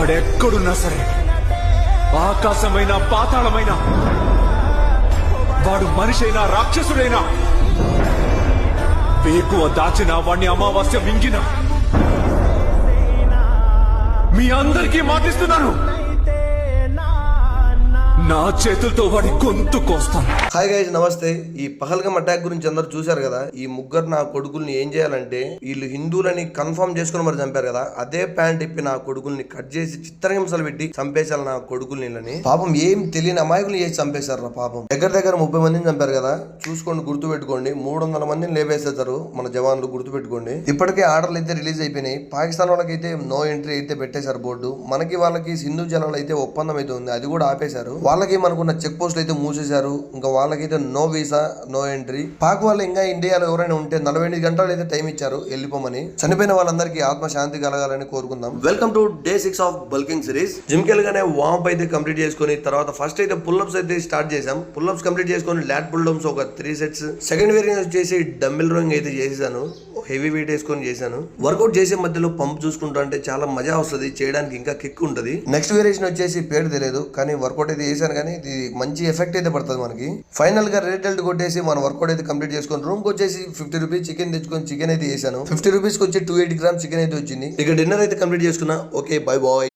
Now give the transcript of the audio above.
వాడెక్కడున్నా సరే, ఆకాశమైన పాతాళమైన, వాడు మనిషైనా రాక్షసుడైనా, వేకువ దాచిన వాణ్ణి అమావాస్య మింగిన, మీ అందరికీ మాటిస్తున్నాను, నా చేతులతో వాడి గొంతు కోస్తాను. హాయ్ గైస్, నమస్తే. ఈ పహల్గం అటాక్ గురించి అందరు చూశారు కదా. ఈ ముగ్గురు నా కొడుకుల్ని ఏం చేయాలంటే, వీళ్ళు హిందువులని కన్ఫర్మ్ చేసుకుని మరి చంపారు కదా, అదే ప్యాంట్ ఇప్పి నా కొడుకుల్ని కట్ చేసి చిత్రహింసలు పెట్టి చంపేశారు నా కొడుకుల్ని. పాపం ఏం తెలియని అమాయకులు చేసి చంపేశారు రా పాపం. దగ్గర 30 మందిని చంపారు కదా. చూసుకోండి, గుర్తు పెట్టుకోండి. 300 మందిని లేపేసేస్తారు మన జవాన్లు, గుర్తు పెట్టుకోండి. ఇప్పటికే ఆర్డర్లు అయితే రిలీజ్ అయిపోయినాయి. పాకిస్తాన్ వాళ్ళకి అయితే నో ఎంట్రీ అయితే పెట్టేశారు బోర్డు. మనకి వాళ్ళకి సింధు జలాలు అయితే ఒప్పందం అయితే ఉంది, అది కూడా ఆపేశారు. వాళ్ళకి మనకున్న చెక్ పోస్టులు అయితే మూసేశారు. ఇంకా వాళ్ళకైతే no visa, no entry. Pak వాళ్ళు ఇంకా ఇండియాలో ఎవరైనా ఉంటే 48 గంటలు అయితే టైం ఇచ్చారు వెళ్ళిపోమని. చనిపోయిన వాళ్ళందరికీ ఆత్మశాంతి కలగాలని కోరుకుందాం. Welcome to day 6 of bulking series. Gym కెళ్ళగానే వార్మ్ అయితే కంప్లీట్ చేసుకుని తర్వాత ఫస్ట్ అయితే పుల్అప్స్ అయితే స్టార్ట్ చేసాం. పుల్అప్స్ కంప్లీట్ చేసుకుని లాట్ పుల్ డౌన్స్ ఒక 3 సెట్స్. సెకండ్ వేరియంట్ వచ్చేసి డంబెల్ రోయింగ్ అయితే చేసాను. హెవీ వెయిట్ వేసుకొని చేశాను. వర్కౌట్ చేసే మధ్యలో పంప్ చూసుకుంటా అంటే చాలా మజా వస్తుంది, చేయడానికి ఇంకా కిక్ ఉంటుంది. నెక్స్ట్ వేరియేషన్ వచ్చేసి పేరు తెలియదు, కానీ వర్కౌట్ అయితే చేశాను. కానీ ఇది మంచి ఎఫెక్ట్ అయితే పడుతుంది మనకి. ఫైనల్ గా రేట్ హెల్త్ కొట్టేసి మన వర్కౌట్ అయితే కంప్లీట్ చేసుకొని రూమ్ కి వచ్చేసి 50 రూపీస్ చికెన్ తెచ్చుకొని చికెన్ అయితే చేశాను. 50 రూపీస్ కి వచ్చి 280 గ్రామ్స్ చికెన్ అయితే వచ్చింది. ఇక డిన్నర్ అయితే కంప్లీట్ చేసుకున్నా. Okay, bye bye.